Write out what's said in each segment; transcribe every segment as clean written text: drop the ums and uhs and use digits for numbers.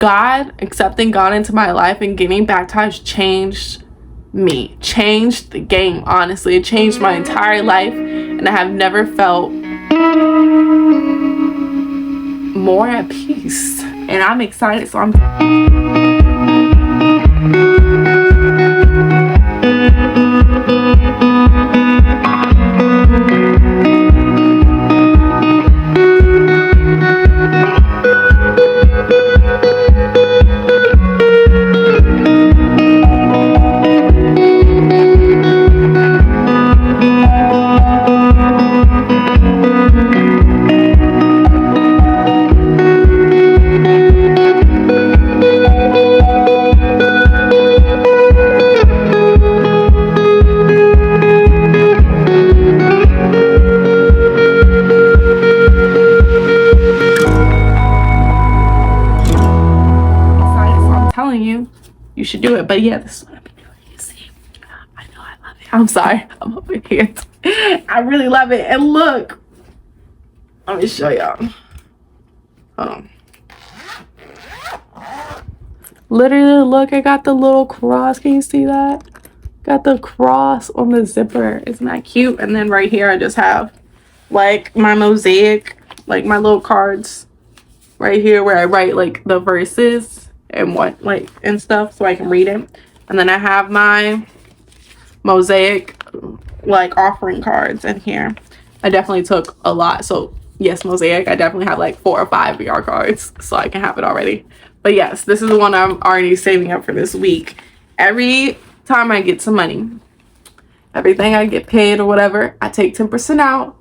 accepting God into my life and getting baptized changed me, changed the game. Honestly, it changed my entire life, and I have never felt more at peace. And I'm excited, so I'm you should do it. But yeah, this is what I've been doing. You see, I know I love it. I'm sorry, I'm over here. I really love it. And look, let me show y'all. Hold on. Literally, look, I got the little cross. Can you see that? Got the cross on the zipper. Isn't that cute? And then right here I just have like my mosaic, like my little cards right here where I write like the verses and what like and stuff so I can read it. And then I have my mosaic like offering cards in here. I definitely took a lot, so yes, mosaic, I definitely have like 4 or 5 VR cards so I can have it already. But yes, this is the one I'm already saving up for this week. Every time I get some money, everything I get paid or whatever, I take 10% out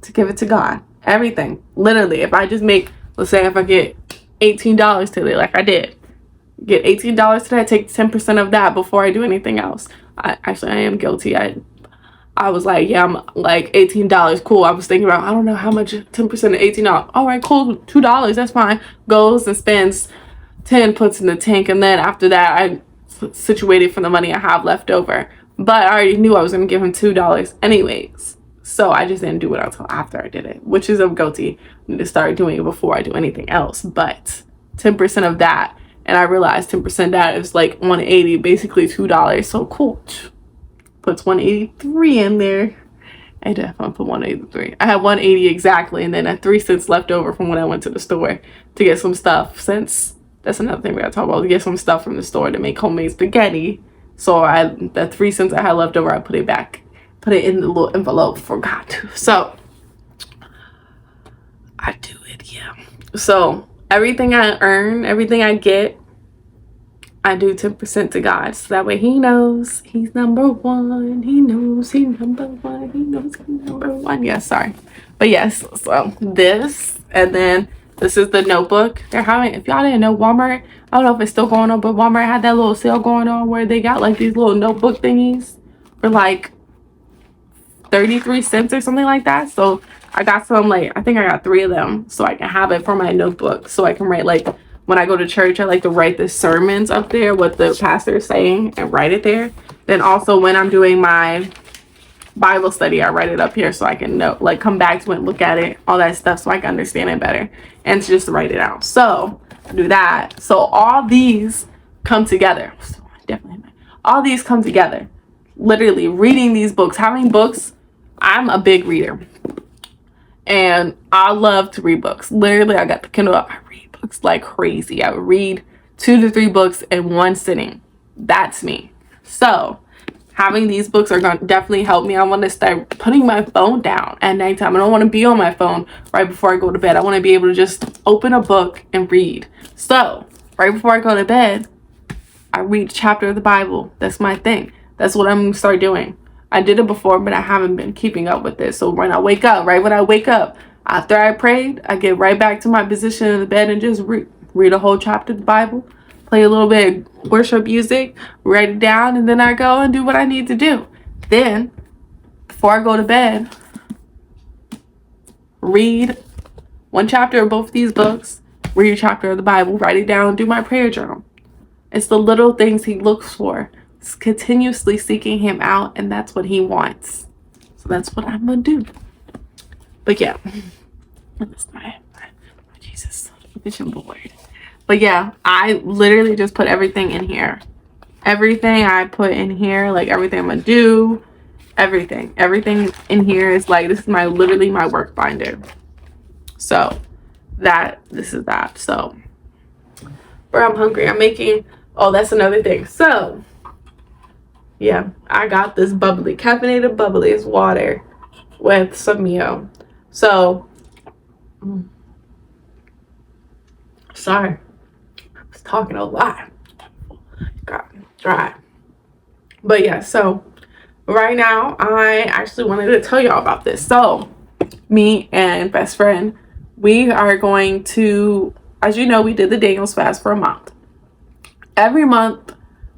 to give it to God. Everything, literally. If I just make, let's say if I get $18 today, like I did, get $18 today, I take 10% of that before I do anything else. I am guilty. I was like, yeah, I'm like $18, cool. I was thinking about, I don't know how much 10% of $18. All right, cool, $2, that's fine. Goes and spends 10, puts in the tank, and then after that I situated for the money I have left over. But I already knew I was gonna give him $2 anyways, so I just didn't do it until after I did it, which is I'm guilty. I need to start doing it before I do anything else. But 10% of that, and I realized 10% of that is like $180, basically $2. So cool, puts $183 in there. I definitely put $183. I had $180 exactly, and then I had 3 cents left over from when I went to the store to get some stuff, since that's another thing we gotta talk about, to get some stuff from the store to make homemade spaghetti. So that 3 cents I had left over, I put it back, put it in the little envelope, forgot to. So I do it, yeah. So everything I earn, everything I get, I do 10% to God, so that way he knows he's number one. He knows he's number one. He knows he's number one. Yes, sorry. But yes, so this, and then this is the notebook they're having. If y'all didn't know, Walmart, I don't know if it's still going on, but Walmart had that little sale going on where they got like these little notebook thingies for like 33 cents or something like that. So I got some, like, I think I got 3 of them so I can have it for my notebook, so I can write, like, when I go to church, I like to write the sermons up there, what the pastor is saying, and write it there. Then also when I'm doing my Bible study, I write it up here so I can know, like, come back to it and look at it, all that stuff, so I can understand it better and to just write it out. So I do that. So all these come together. Definitely, all these come together. Literally reading these books, having books. I'm a big reader, and I love to read books. Literally, I got the Kindle up. I read books like crazy. I would read 2 to 3 books in one sitting. That's me. So having these books are going to definitely help me. I want to start putting my phone down at nighttime. I don't want to be on my phone right before I go to bed. I want to be able to just open a book and read. So right before I go to bed, I read a chapter of the Bible. That's my thing. That's what I'm going to start doing. I did it before, but I haven't been keeping up with it. So when I wake up, right when I wake up, after I prayed, I get right back to my position in the bed and just read a whole chapter of the Bible, play a little bit of worship music, write it down, and then I go and do what I need to do. Then, before I go to bed, read 1 chapter of both these books, read a chapter of the Bible, write it down, do my prayer journal. It's the little things he looks for. It's continuously seeking him out, and that's what he wants. So that's what I'm going to do. But yeah, that's my Jesus vision board. But yeah, I literally just put everything in here. Everything I put in here, like everything I'm gonna do, everything in here is like, this is literally my work binder. So this is that. So, bro, I'm hungry. I'm making, oh, that's another thing. So yeah, I got this bubbly, caffeinated bubbly. It's water with some Mio. So sorry, I was talking a lot. Got dry. But yeah, so right now I actually wanted to tell y'all about this. So me and best friend, we are going to, as you know, we did the Daniel's fast for a month. Every month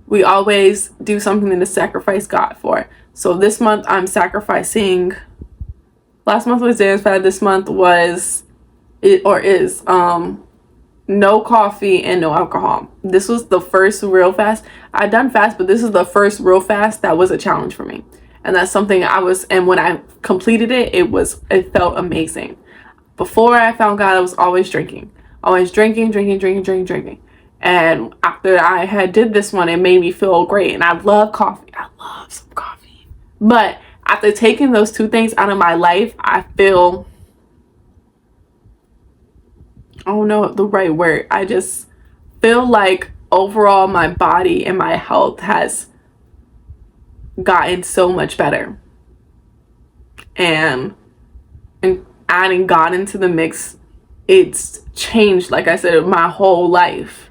we always do something to sacrifice God for. So this month I'm sacrificing, last month was Daniel's fast, this month was no coffee and no alcohol. This was the first real fast. I'd done fast, but this is the first real fast that was a challenge for me. And that's something and when I completed it, it felt amazing. Before I found God, I was always drinking. And after I had did this one, it made me feel great. And I love coffee. I love some coffee. But after taking those two things out of my life, I feel, I don't know the right word. I just feel like overall my body and my health has gotten so much better. And adding God into the mix, it's changed, like I said, my whole life.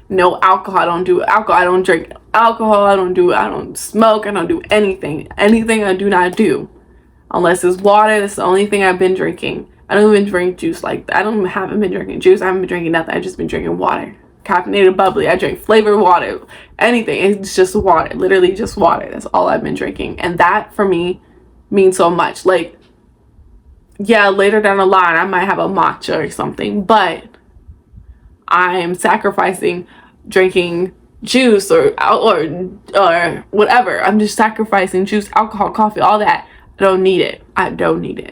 No alcohol. I don't do alcohol. I don't drink alcohol. I don't smoke. I don't do anything. Anything I do not do. Unless it's water. That's the only thing I've been drinking. I don't even drink juice like that. Haven't been drinking juice. I haven't been drinking nothing. I've just been drinking water. Caffeinated bubbly. I drink flavored water. Anything. It's just water. Literally just water. That's all I've been drinking. And that for me means so much. Like, yeah, later down the line I might have a matcha or something, but I'm sacrificing drinking juice or whatever. I'm just sacrificing juice, alcohol, coffee, all that. I don't need it.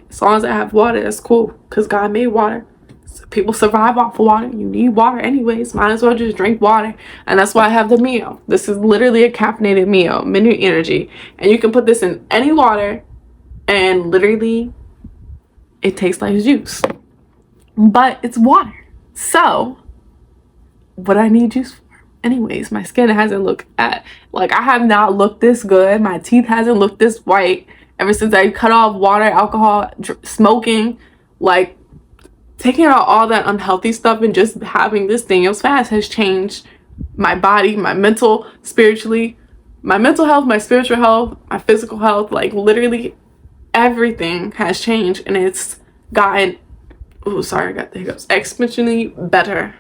As long as I have water, that's cool, because God made water. So people survive off of water. You need water anyways. Might as well just drink water. And that's why I have the Mio. This is literally a caffeinated Mio, Menu Energy. And you can put this in any water and literally it tastes like juice. But it's water. So what I need juice for? Anyways, my skin hasn't I have not looked this good. My teeth hasn't looked this white ever since I cut off water, alcohol, smoking. Like, taking out all that unhealthy stuff and just having this Daniel's fast has changed my body, my mental, spiritually, my mental health, my spiritual health, my physical health. Like, literally everything has changed, and it's gotten, oh, sorry, I got the hiccups, exponentially better.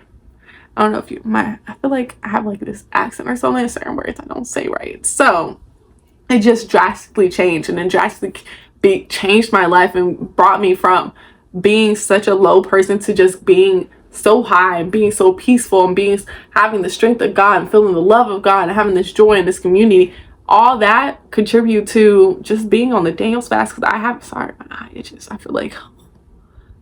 I don't know if I feel like I have like this accent or something, certain words I don't say right. So it just drastically changed, and then drastically changed my life and brought me from being such a low person to just being so high and being so peaceful and having the strength of God and feeling the love of God and having this joy in this community. All that contribute to just being on the Daniel's fast, because my eye itches. I feel like,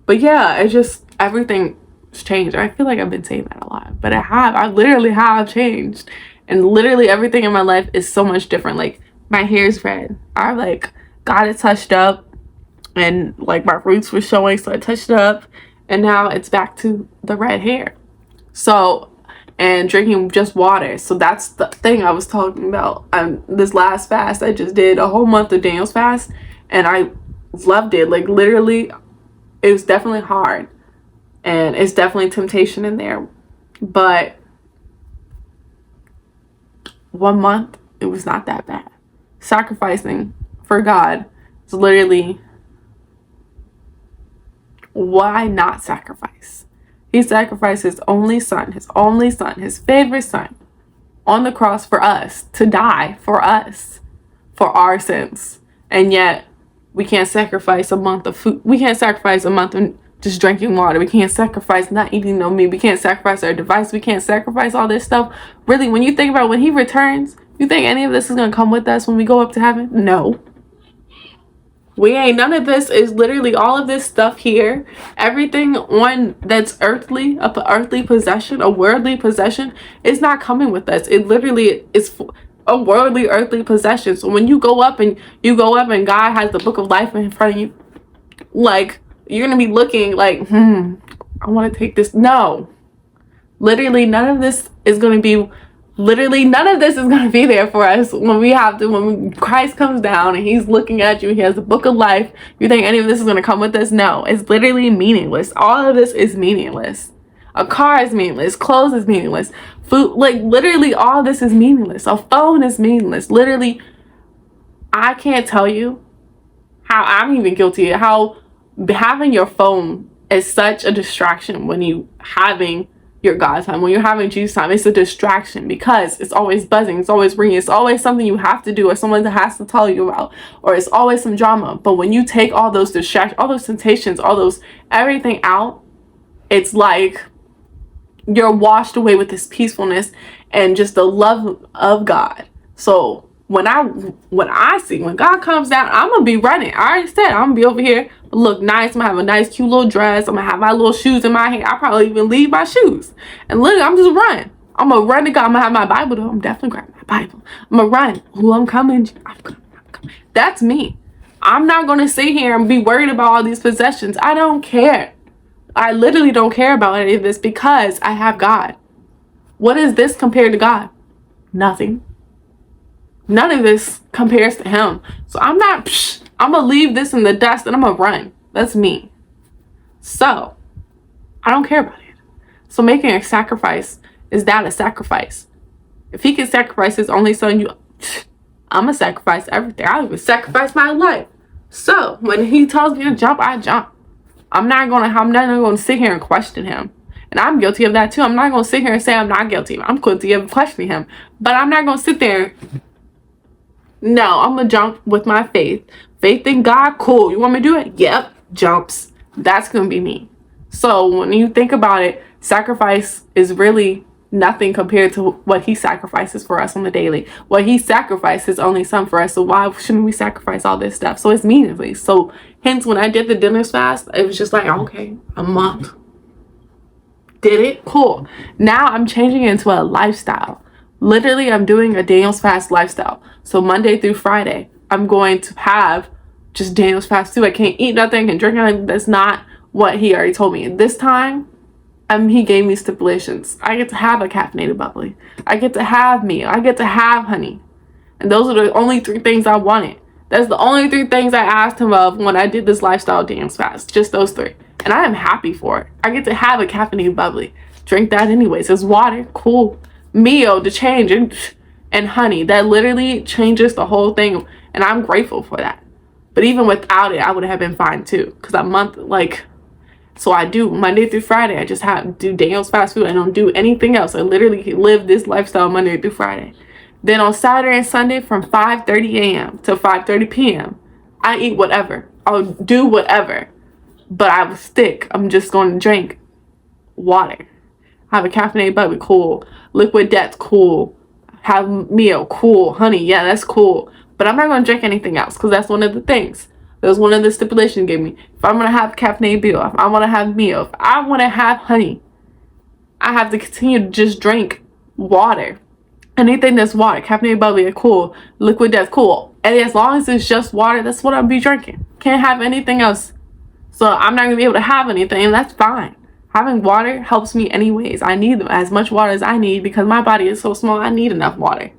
but yeah, it just, everything changed. I feel like I've been saying that a lot, but I literally have changed, and literally everything in my life is so much different. Like, my hair's red. I got it touched up, and like my roots were showing, so I touched it up, and now it's back to the red hair. So, and drinking just water. So that's the thing I was talking about. This last fast, I just did a whole month of Daniel's fast, and I loved it. Like, literally, it was definitely hard, and it's definitely temptation in there, but 1 month, it was not that bad. Sacrificing for God is literally, why not sacrifice? He sacrificed his only son, his favorite son, on the cross for us, to die for us, for our sins. And yet we can't sacrifice a month of food. We can't sacrifice a month of just drinking water. We can't sacrifice not eating no meat. We can't sacrifice our device. We can't sacrifice all this stuff. Really, when you think about when he returns, you think any of this is going to come with us when we go up to heaven? No. We ain't, none of this is literally all of this stuff here. Everything on that's earthly, a earthly possession, a worldly possession, is not coming with us. It literally is a worldly, earthly possession. So when you go up and God has the book of life in front of you, like, you're gonna be looking like, I want to take this. No, literally none of this is going to be there for us when Christ comes down and he's looking at you, he has the book of life. You think any of this is going to come with us? No, it's literally meaningless. All of this is meaningless. A car is meaningless. Clothes is meaningless. Food, like, literally all this is meaningless. A phone is meaningless. Literally, I can't tell you how I'm even guilty of how having your phone is such a distraction when you having your God time, when you're having Jesus time. It's a distraction because it's always buzzing, it's always ringing, it's always something you have to do or someone that has to tell you about, or it's always some drama. But when you take all those distractions, all those temptations, all those everything out, it's like you're washed away with this peacefulness and just the love of God. So when God comes down, I'm gonna be running. I already said I'm gonna be over here, look nice. I'm gonna have a nice cute little dress. I'm gonna have my little shoes in my hand. I'll probably even leave my shoes and literally I'm just running. I'm gonna run to God. I'm gonna have my Bible though. I'm definitely grabbing my Bible. I'm gonna run. I'm coming. That's me. I'm not gonna sit here and be worried about all these possessions. I don't care. I literally don't care about any of this because I have God. What is this compared to God? Nothing. None of this compares to him. So I'm gonna leave this in the dust and I'm gonna run. That's me. So I don't care about it. So making a sacrifice, is that a sacrifice? If he can sacrifice his only son, I'm gonna sacrifice everything. I'll even sacrifice my life. So when he tells me to jump, I jump. I'm not gonna sit here and question him. And I'm guilty of that too. I'm not gonna sit here and say I'm not guilty. I'm guilty of questioning him. But I'm not gonna sit there. No, I'm gonna jump with my faith. Faith in God, cool. You want me to do it? Yep, jumps. That's gonna be me. So when you think about it, sacrifice is really nothing compared to what he sacrifices for us on the daily. What he sacrificed his only son for us. So why shouldn't we sacrifice all this stuff? So it's meaningless. So hence when I did the dinners fast, it was just like, okay, a month. Did it? Cool. Now I'm changing it into a lifestyle. Literally, I'm doing a Daniel's fast lifestyle. So Monday through Friday, I'm going to have just Daniel's fast too. I can't eat nothing, I can drink nothing. That's not what he already told me. This time, he gave me stipulations. I get to have a caffeinated bubbly. I get to have meal. I get to have honey. And those are the only 3 things I wanted. That's the only 3 things I asked him of when I did this lifestyle Daniel's fast. Just those 3. And I am happy for it. I get to have a caffeinated bubbly. Drink that anyways. It's water. Cool. Meal to change and honey. That literally changes the whole thing. And I'm grateful for that. But even without it, I would have been fine too. Because that month, so I do Monday through Friday. I just do Daniel's fast food. I don't do anything else. I literally live this lifestyle Monday through Friday. Then on Saturday and Sunday from 5:30 a.m. to 5:30 p.m. I eat whatever. I'll do whatever. But I will stick. I'm just going to drink water. Have a caffeinated bubbly, cool. Liquid death, cool. Have meal, cool. Honey, yeah, that's cool. But I'm not going to drink anything else because that's one of the things. That was one of the stipulations gave me. If I'm going to have caffeinated meal, if I want to have meal, if I want to have honey, I have to continue to just drink water. Anything that's water, caffeinated bubbly, cool. Liquid death, cool. And as long as it's just water, that's what I'll be drinking. Can't have anything else. So I'm not going to be able to have anything, and that's fine. Having water helps me anyways. I need as much water as I need because my body is so small. I need enough water.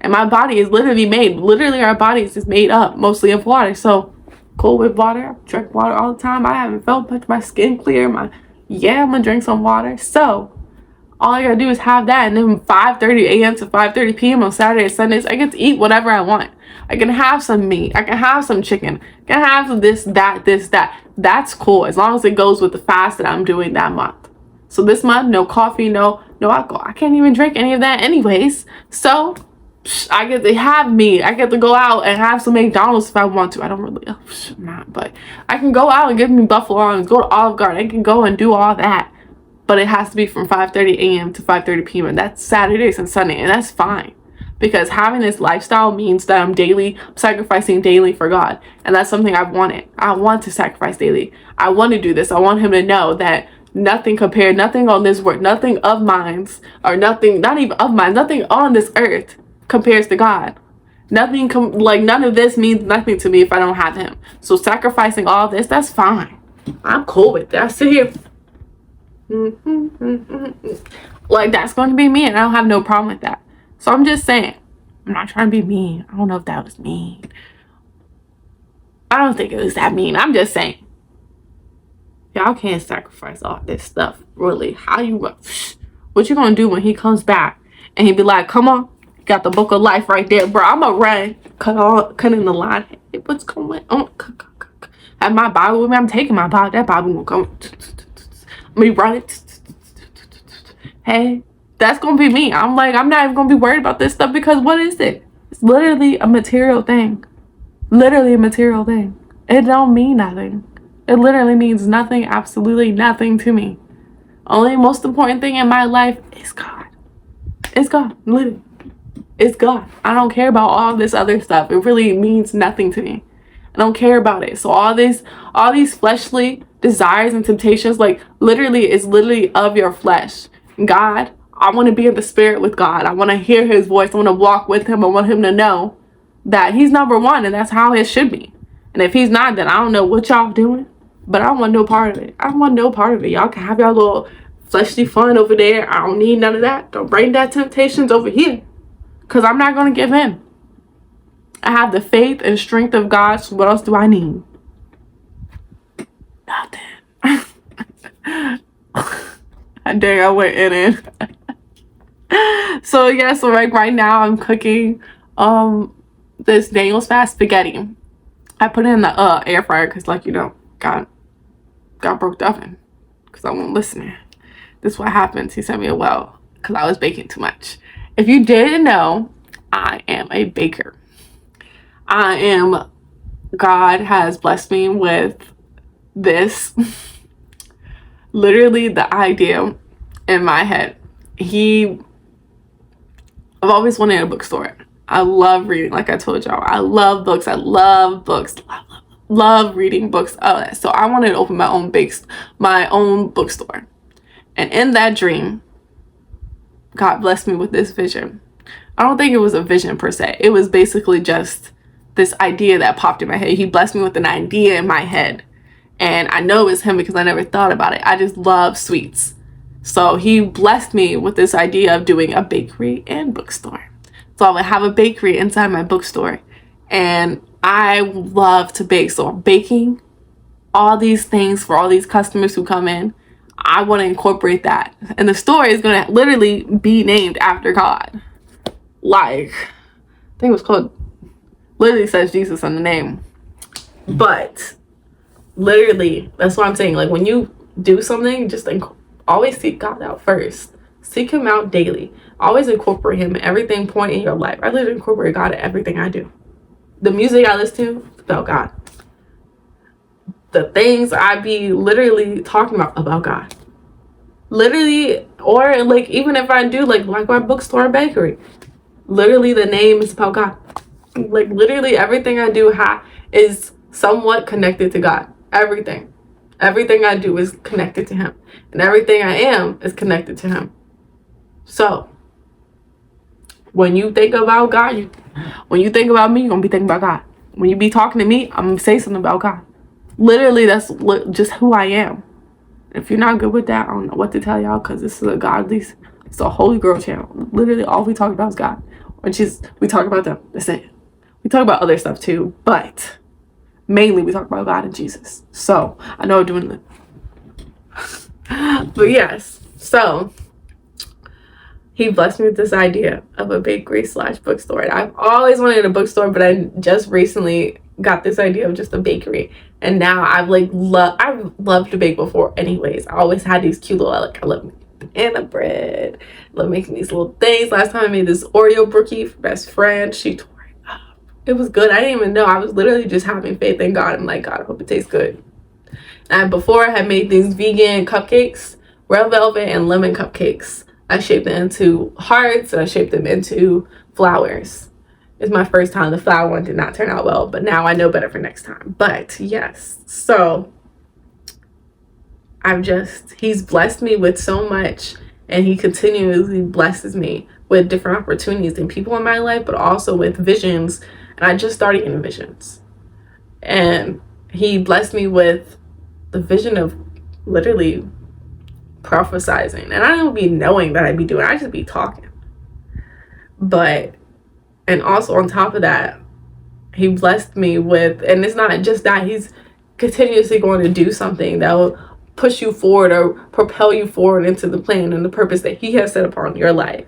And my body is literally our bodies is made up mostly of water. So cool with water. I drink water all the time. I haven't felt much. My skin clear. I'm going to drink some water. So all I got to do is have that. And then 5:30 a.m. to 5:30 p.m. on Saturday and Sundays, I get to eat whatever I want. I can have some meat. I can have some chicken. I can have some this, that. That's cool as long as it goes with the fast that I'm doing that month. So this month, no coffee, no alcohol. I can't even drink any of that anyways. So I get to have meat. I get to go out and have some McDonald's if I want to. I don't really, not, but I can go out and get me Buffalo Wings, go to Olive Garden. I can go and do all that. But it has to be from 5:30 a.m. to 5:30 p.m. and that's Saturdays and Sunday, and that's fine. because having this lifestyle means that I'm sacrificing daily for God. And that's something I've wanted. I want to sacrifice daily. I want to do this. I want him to know that nothing on this world, nothing of mine, or nothing, not even of mine, nothing on this earth compares to God. Nothing, none of this means nothing to me if I don't have him. So sacrificing all this, that's fine. I'm cool with that. I sit here. Like, that's going to be me, and I don't have no problem with that. So I'm just saying, I'm not trying to be mean. I don't know if that was mean. I don't think it was that mean. I'm just saying, y'all can't sacrifice all this stuff. Really, what you gonna do when he comes back and he be like, come on, got the book of life right there, bro. I'm gonna run, cut in the line. Hey, what's going on? I have my Bible with me. I'm taking my Bible. That Bible will come. Me run it. Hey, that's gonna be me. I'm like, I'm not even gonna be worried about this stuff, because what is it? It's literally a material thing. Literally a material thing. It don't mean nothing. It literally means nothing, absolutely nothing to me. Only most important thing in my life is God. It's God, literally. It's God. I don't care about all this other stuff. It really means nothing to me. I don't care about it. So all these fleshly desires and temptations, like, literally is literally of your flesh. God, I want to be in the spirit with God. I want to hear his voice. I want to walk with him. I want him to know that he's number one, and that's how it should be. And if he's not, then I don't know what y'all doing, but I don't want no part of it. I don't want no part of it. Y'all can have y'all little fleshly fun over there. I don't need none of that. Don't bring that temptations over here, because I'm not going to give in. I have the faith and strength of God, so what else do I need? Nothing. Dang, I went in it. So yeah, so like right now I'm cooking this Daniel's fast spaghetti. I put it in the air fryer because, like, you know, God broke the oven because I wasn't listening. This is what happens. He sent me a well because I was baking too much. If you didn't know, I am a baker. God has blessed me with this. Literally the idea in my head. I've always wanted a bookstore. I love reading, like I told y'all. I love books. I love books. Love reading books. So I wanted to open my own bookstore. And in that dream, God blessed me with this vision. I don't think it was a vision per se. It was basically just this idea that popped in my head. He blessed me with an idea in my head. And I know it's him because I never thought about it. I just love sweets. So he blessed me with this idea of doing a bakery and bookstore. So I would have a bakery inside my bookstore. And I love to bake. So I'm baking all these things for all these customers who come in. I want to incorporate that. And the store is going to literally be named after God. Like, I think it was called, literally says Jesus on the name. But literally, that's what I'm saying. Like, when you do something, just always seek God out first. Seek him out daily. Always incorporate him in everything point in your life. I literally incorporate God in everything I do. The music I listen to, it's about God. The things I be literally talking about God. Literally, or like, even if I do like my bookstore and bakery, literally the name is about God. Like, literally everything I do is somewhat connected to God. Everything I do is connected to him, and everything I am is connected to him. So when you think about God, when you think about me, you're gonna be thinking about God. When you be talking to me, I'm gonna say something about God. Literally, that's just who I am. If you're not good with that, I don't know what to tell y'all, because this is it's a holy girl channel. Literally all we talk about is God. We talk about them. That's it. We talk about other stuff too, but mainly we talk about God and Jesus. So I know I'm doing it. But yes, so he blessed me with this idea of a bakery / bookstore. And I've always wanted a bookstore, but I just recently got this idea of just a bakery. And now I've loved to bake before anyways. I always had these cute little, I love banana bread. Love making these little things. Last time I made this Oreo brookie for best friend. She tore it up. It was good. I didn't even know. I was literally just having faith in God. I'm like, God, I hope it tastes good. And before, I had made these vegan cupcakes, red velvet and lemon cupcakes. I shaped them into hearts, and I shaped them into flowers. It's my first time. The flower one did not turn out well, but now I know better for next time. But yes, so he's blessed me with so much, and he continuously blesses me with different opportunities and people in my life, but also with visions. And I just started getting visions. And he blessed me with the vision of literally prophesizing. And I don't be knowing that I'd be doing it. I just be talking. And also on top of that, he blessed me with, and it's not just that, he's continuously going to do something that will push you forward or propel you forward into the plan and the purpose that he has set upon your life.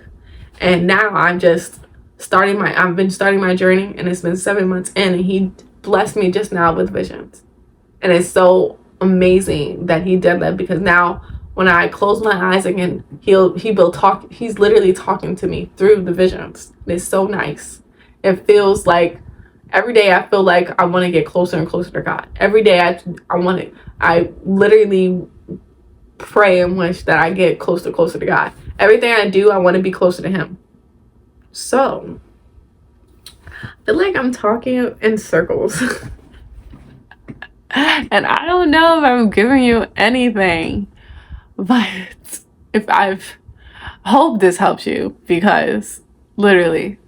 And now I've been starting my journey, and it's been 7 months in, and he blessed me just now with visions. And it's so amazing that he did that, because now when I close my eyes again, he's literally talking to me through the visions. It's so nice. It feels like every day I feel like I want to get closer and closer to God. Every day I literally pray and wish that I get closer to God. Everything I do, I want to be closer to him. So I feel like I'm talking in circles. And I don't know if I'm giving you anything, but hope this helps you, because literally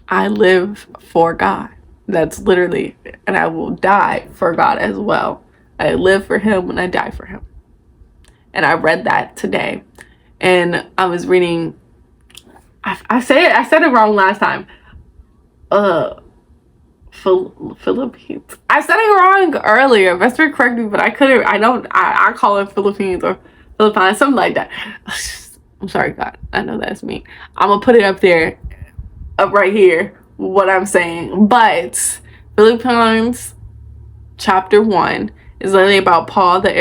I live for God. That's literally, and I will die for God as well. I live for him and I die for him. And I read that today, and I was reading, I said it wrong last time. Philippines. I said it wrong earlier. Best correct me, but I call it Philippines or Philippines, something like that. I'm sorry, God. I know that's me. I'm gonna put it up right here, what I'm saying. But Philippines chapter 1 is literally about Paul, the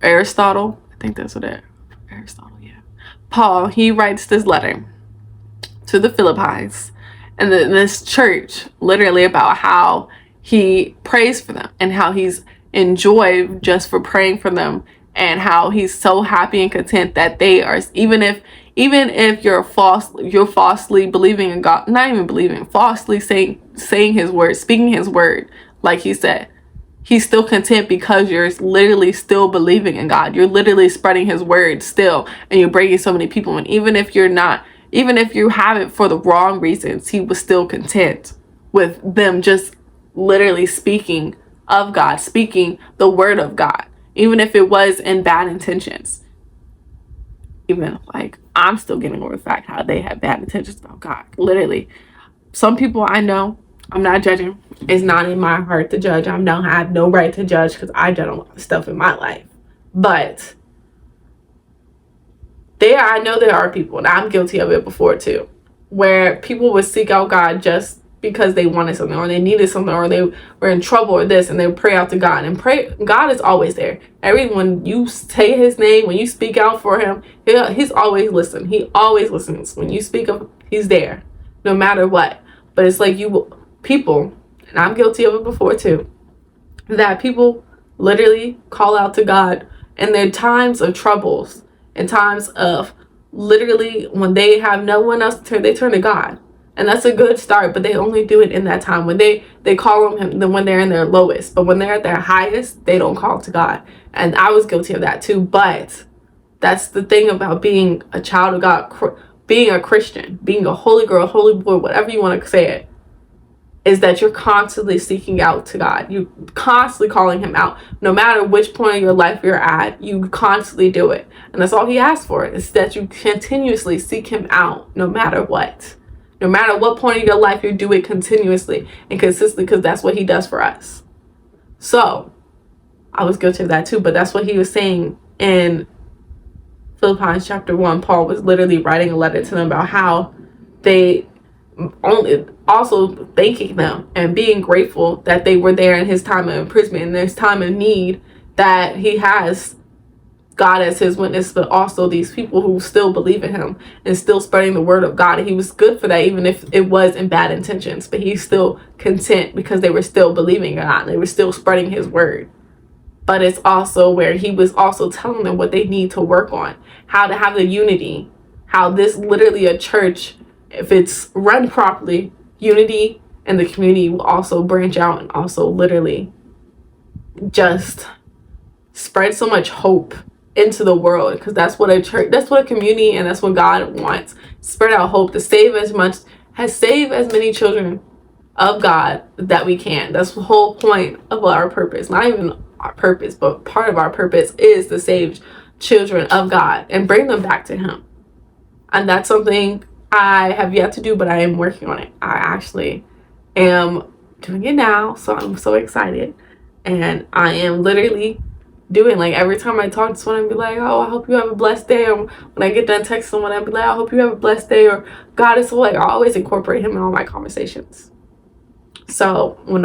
Aristotle. I think that's what Aristotle, yeah. Paul, he writes this letter to the Philippines and this church, literally about how he prays for them and how he's enjoyed just for praying for them, and how he's so happy and content that they are, even if you're falsely believing in God, not even believing, falsely saying his word, speaking his word, like he said, he's still content because you're literally still believing in God. You're literally spreading his word still, and you're bringing so many people. And even if you have it for the wrong reasons, he was still content with them just literally speaking of God, speaking the word of God, even if it was in bad intentions. Even like, I'm still getting over the fact how they had bad intentions about God. Literally, some people I know, I'm not judging. It's not in my heart to judge. I have no right to judge, because I judge a lot of stuff in my life. But I know there are people, and I'm guilty of it before too, where people would seek out God just because they wanted something, or they needed something, or they were in trouble or this, and they would pray out to God. And God is always there. When you say his name, when you speak out for him, he's always listening. He always listens. When you speak of, he's there, no matter what. But it's like people, and I'm guilty of it before too, that people literally call out to God in their times of troubles, in times of literally when they have no one else to turn, they turn to God. And that's a good start, but they only do it in that time when they call on him when they're in their lowest. But when they're at their highest, they don't call to God. And I was guilty of that too. But that's the thing about being a child of God, being a Christian, being a holy girl, holy boy, whatever you want to say it, is that you're constantly seeking out to God. You're constantly calling him out. No matter which point of your life you're at, you constantly do it. And that's all he asks for, is that you continuously seek him out, no matter what. No matter what point of your life, you do it continuously and consistently, because that's what he does for us. So I was guilty of that too, but that's what he was saying in Philippians chapter 1. Paul was literally writing a letter to them about how they also thanking them and being grateful that they were there in his time of imprisonment, in his time of need, that he has God as his witness, but also these people who still believe in him and still spreading the word of God. And he was good for that, even if it was in bad intentions, but he's still content because they were still believing in God. They were still spreading his word. but it's also where he was also telling them what they need to work on, how to have the unity, how this literally a church, if it's run properly, unity in the community will also branch out and also literally just spread so much hope into the world, because that's what a church, that's what a community, and that's what God wants. Spread out hope to save as many children of God that we can. That's the whole point of our purpose. Not even our purpose, but part of our purpose is to save children of God and bring them back to him. And that's something I have yet to do, but I am working on it. I actually am doing it now, so I'm so excited. And I am literally doing, like, every time I talk to someone, I'd be like, oh, I hope you have a blessed day. Or when I get done texting someone, I'd be like, I hope you have a blessed day. Or God is so, like, I always incorporate him in all my conversations. So when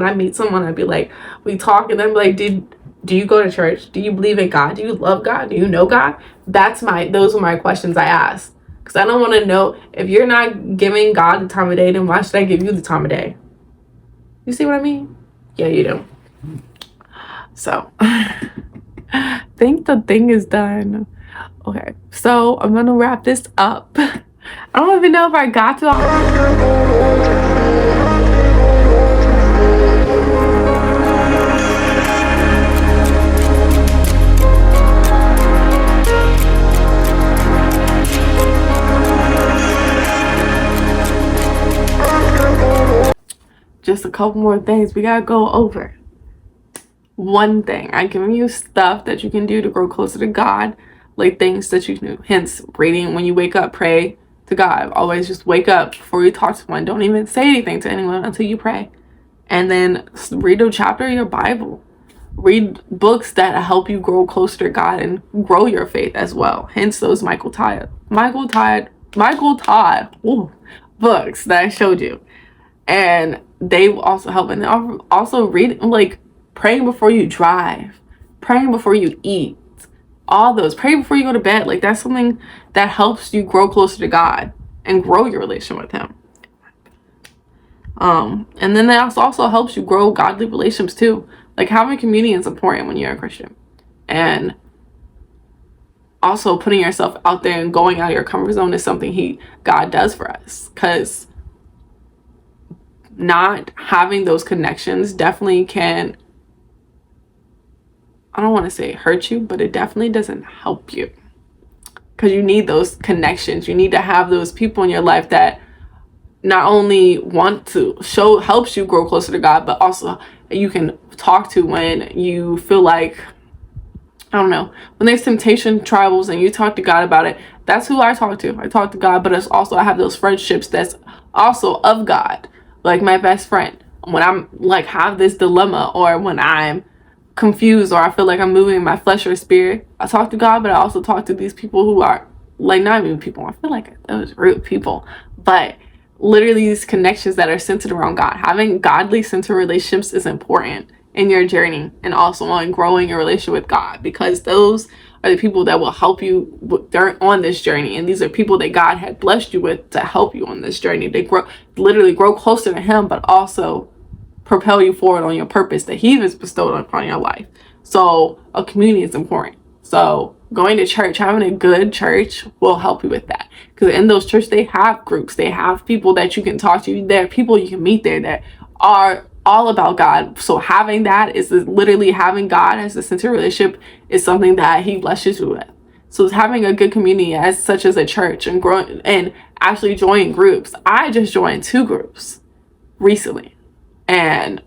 I meet someone, I'd be like, we talk, and then be like, do you go to church? Do you believe in God? Do you love God? Do you know God? Those are my questions I ask. Because I don't want to know, if you're not giving God the time of day, then why should I give you the time of day? You see what I mean? Yeah, you do. So I think the thing is done. Okay, so I'm gonna wrap this up. I don't even know if I got to just a couple more things we gotta go over. One thing, I give you stuff that you can do to grow closer to God, like things that you can do. Hence, reading when you wake up, pray to God. Always just wake up before you talk to someone. Don't even say anything to anyone until you pray. And then read a chapter of your Bible. Read books that help you grow closer to God and grow your faith as well. Hence those Michael Todd books that I showed you. And they will also help. And also read, like, praying before you drive, praying before you eat, all those. Pray before you go to bed. Like, that's something that helps you grow closer to God and grow your relation with him. And then that also helps you grow godly relationships too. Like, having community is important when you're a Christian. And also putting yourself out there and going out of your comfort zone is something God does for us. Because not having those connections definitely can, I don't want to say hurt you, but it definitely doesn't help you. Because you need those connections. You need to have those people in your life that not only want to helps you grow closer to God, but also you can talk to when you feel like, I don't know, when there's temptation, troubles, and you talk to God about it. That's who I talk to. I talk to God, but it's also, I have those friendships that's also of God. Like my best friend. When I'm like have this dilemma, or when I'm confused, or I feel like I'm moving in my flesh or spirit, I talk to God, but I also talk to these people who are like, not even people, I feel like those rude people, but literally these connections that are centered around God. Having godly centered relationships is important in your journey, and also on growing your relationship with God, because those are the people that will help you on this journey. And these are people that God had blessed you with to help you on this journey. They literally grow closer to him, but also propel you forward on your purpose that he has bestowed upon your life. So a community is important. So going to church, having a good church will help you with that. Because in those churches, they have groups. They have people that you can talk to. There are people you can meet there that are all about God. So having that is literally having God as a center relationship is something that he blesses you with. So having a good community such as a church and growing and actually joining groups. I just joined 2 groups recently, and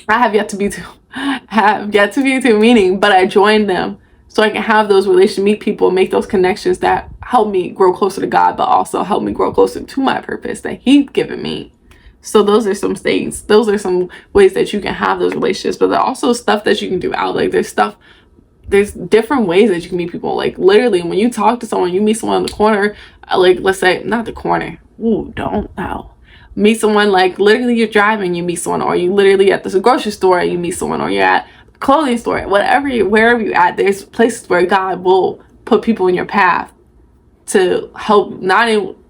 I have yet to be to a meeting, but I joined them so I can have those relations, meet people, make those connections that help me grow closer to God, but also help me grow closer to my purpose that he's given me. So those are some things. Those are some ways that you can have those relationships. But there are also stuff that you can do out. Like there's different ways that you can meet people. Like literally when you talk to someone, you meet someone on the corner, like let's say, not the corner. Ooh, don't know. Meet someone, like literally you're driving, you meet someone, or you literally at the grocery store and you meet someone, or you're at a clothing store, wherever you're at, there's places where God will put people in your path to help not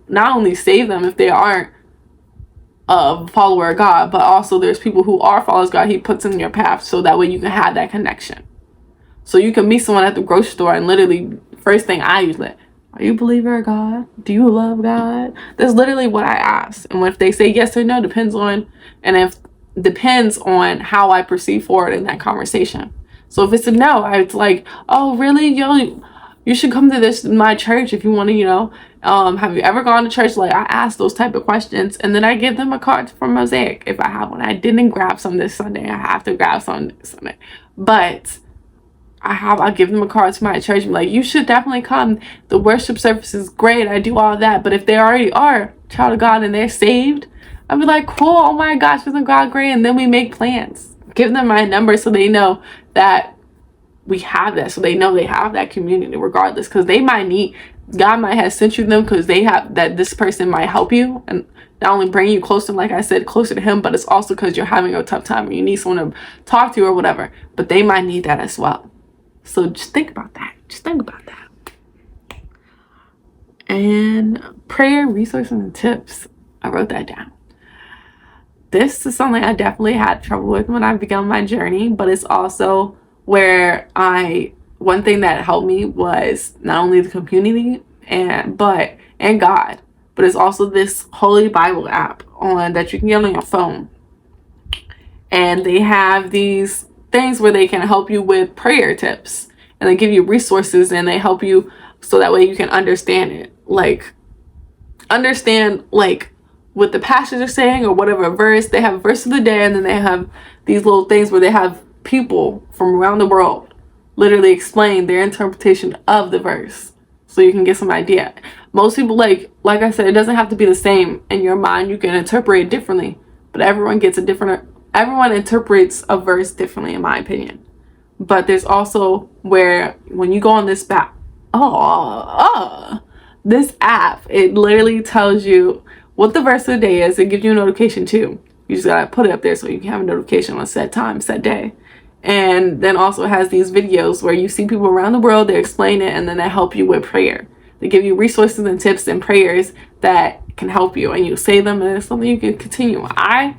only save them if they aren't a follower of God, but also there's people who are followers of God. He puts in your path so that way you can have that connection. So you can meet someone at the grocery store and literally, first thing I usually, are you a believer of God? Do you love God? That's literally what I ask. And if they say yes or no, depends on how I proceed forward in that conversation. So if it's a no, it's like, oh really? You should come to my church if you want to, have you ever gone to church? Like, I ask those type of questions, and then I give them a card from Mosaic if I have one. I didn't grab some this Sunday. I have to grab some this Sunday. But I'll give them a card to my church and be like, you should definitely come. The worship service is great. I do all that. But if they already are child of God and they're saved, I'll be like, cool. Oh my gosh, isn't God great? And then we make plans. Give them my number so they know that we have that. So they know they have that community regardless. Because God might have sent you them because they have that this person might help you. And not only bring you closer, like I said, closer to him, but it's also because you're having a tough time and you need someone to talk to or whatever. But they might need that as well. So just think about that. And prayer, resources, and tips. I wrote that down. This is something I definitely had trouble with when I began my journey, but it's also where one thing that helped me was not only the community and God, but it's also this Holy Bible app that you can get on your phone. And they have these things where they can help you with prayer tips, and they give you resources, and they help you so that way you can understand what the pastors are saying or whatever verse. They have a verse of the day, and then they have these little things where they have people from around the world literally explain their interpretation of the verse so you can get some idea. Most people, like I said, it doesn't have to be the same in your mind. You can interpret it differently, but everyone interprets a verse differently, in my opinion. But there's also where when you go on this this app, it literally tells you what the verse of the day is. It gives you a notification too. You just gotta put it up there so you can have a notification on set time, set day. And then also it has these videos where you see people around the world, they explain it, and then they help you with prayer. They give you resources and tips and prayers that can help you, and you say them, and it's something you can continue. I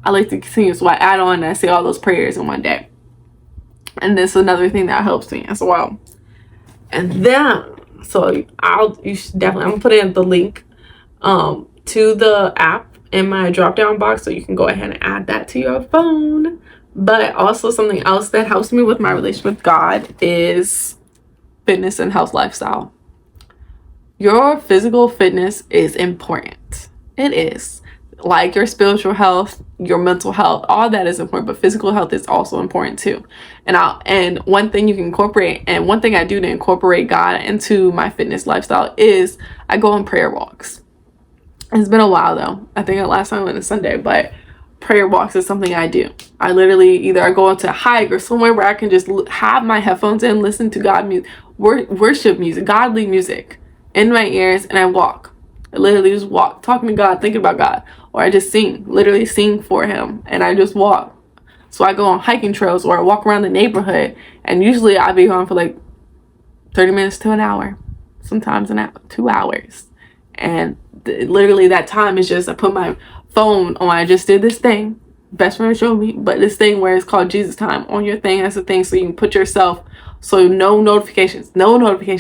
like to continue, so I add on and I say all those prayers in one day. And this is another thing that helps me as well. And then, I'm gonna put in the link to the app in my drop down box, so you can go ahead and add that to your phone. But also something else that helps me with my relationship with God is fitness and health lifestyle. Your physical fitness is important. It is. Like your spiritual health, your mental health, all that is important, but physical health is also important too. And one thing you can incorporate, and one thing I do to incorporate God into my fitness lifestyle is I go on prayer walks. It's been a while though. I think the last time I went on Sunday, but prayer walks is something I do. I literally I go on to a hike or somewhere where I can just have my headphones in, listen to God music, worship music, godly music in my ears, and I walk. I literally just walk, talking to God, thinking about God. Or I just literally sing for him, and I just walk. So I go on hiking trails, or I walk around the neighborhood, and usually I'll be gone for like 30 minutes to an hour, sometimes 2 hours. And literally that time is just, I put my phone on, I just did this thing, best friend showed me, but this thing where it's called Jesus time on your thing. That's the thing, so you can put yourself, so no notifications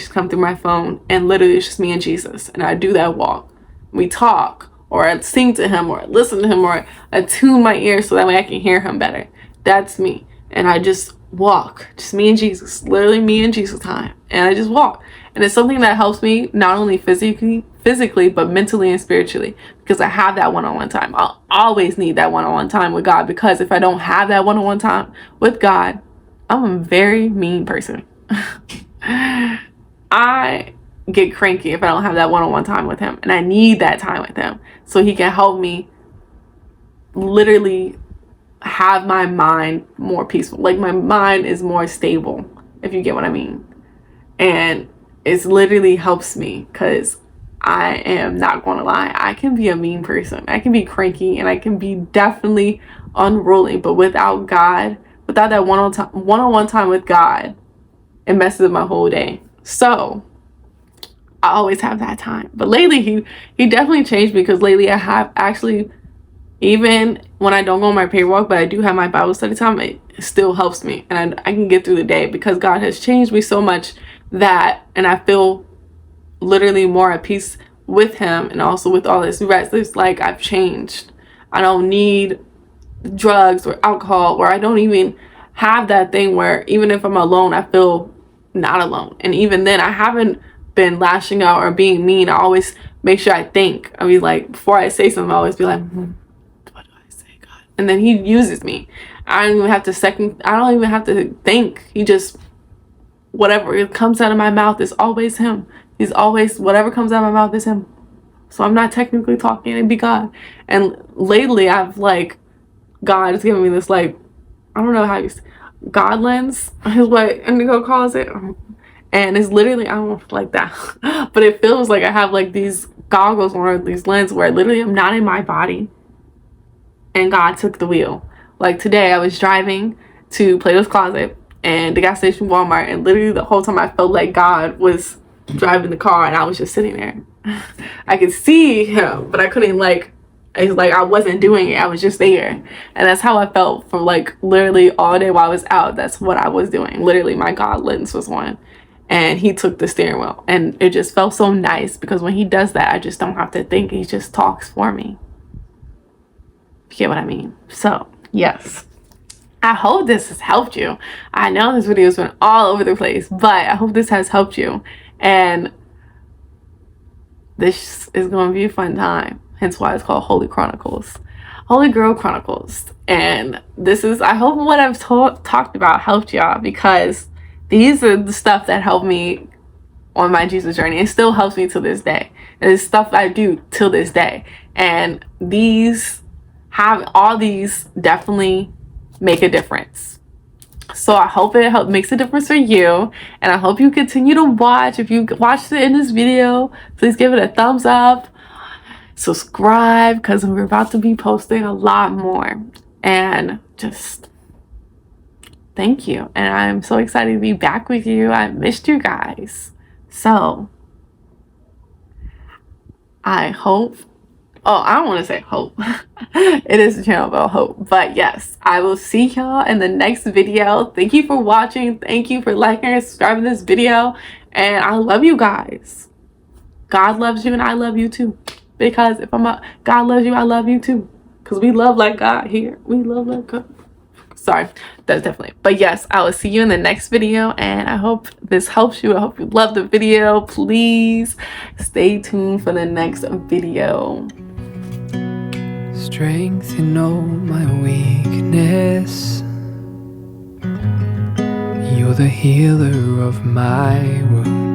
come through my phone, and literally it's just me and Jesus. And I do that walk. We talk, or I sing to him, or I listen to him, or I tune my ears so that way I can hear him better. That's me. And I just walk, just me and Jesus, literally me and Jesus time. And I just walk. And it's something that helps me not only physically, but mentally and spiritually, because I have that one-on-one time. I'll always need that one-on-one time with God, because if I don't have that one-on-one time with God, I'm a very mean person. I get cranky if I don't have that one-on-one time with him, and I need that time with him so he can help me literally have my mind more peaceful. Like, my mind is more stable, if you get what I mean. And it literally helps me, because I am not going to lie, I can be a mean person, I can be cranky, and I can be definitely unruly. But without God, without that one-on-one time with God, it messes up my whole day. So I always have that time. But lately he definitely changed me, because lately I have actually Even when I don't go on my prayer walk, but I do have my Bible study time, it still helps me. And I can get through the day because God has changed me so much and I feel literally more at peace with him, and also with all this rest. It's like I've changed. I don't need drugs or alcohol, or I don't even have that thing where even if I'm alone, I feel not alone. And even then, I haven't been lashing out or being mean. I always make sure I think. I mean, like, before I say something, I always be like, what do I say, God? And then he uses me. I don't even have to think. He just, whatever comes out of my mouth is always him. He's always, whatever comes out of my mouth is him. So I'm not technically talking, it'd be God. And lately I've like, God has given me this, like, I don't know how you say, God lens is what Indygo calls it. And it's literally, I don't like that, but it feels like I have like these goggles or these lenses where literally I'm not in my body and God took the wheel. Like today I was driving to Plato's Closet and the gas station Walmart, and literally the whole time I felt like God was driving the car and I was just sitting there. I could see him, but I couldn't, like, it's like I wasn't doing it. I was just there. And that's how I felt for like literally all day while I was out. That's what I was doing. Literally my God lens was on and he took the steering wheel, and it just felt so nice because when he does that, I just don't have to think. He just talks for me. You get what I mean? So yes, I hope this has helped you. I know this video has been all over the place, but I hope this has helped you. And this is going to be a fun time. Hence why it's called Holy Chronicles. Holy Girl Chronicles. And this is, I hope what I've talked about helped y'all, because these are the stuff that helped me on my Jesus journey. It still helps me to this day. And it's stuff I do till this day. And all these definitely make a difference. So I hope it makes a difference for you, and I hope you continue to watch. If you watched it in this video, please give it a thumbs up, subscribe, because we're about to be posting a lot more. And just thank you, and I'm so excited to be back with you. I missed you guys. So I hope, I don't want to say hope. It is a channel about hope. But yes, I will see y'all in the next video. Thank you for watching. Thank you for liking and subscribing to this video. And I love you guys. God loves you and I love you too. Because if God loves you, I love you too. Because we love like God here. We love like God. Sorry, that's definitely. But yes, I will see you in the next video, and I hope this helps you. I hope you love the video. Please stay tuned for the next video. Strength in all my weakness, you're the healer of my wounds.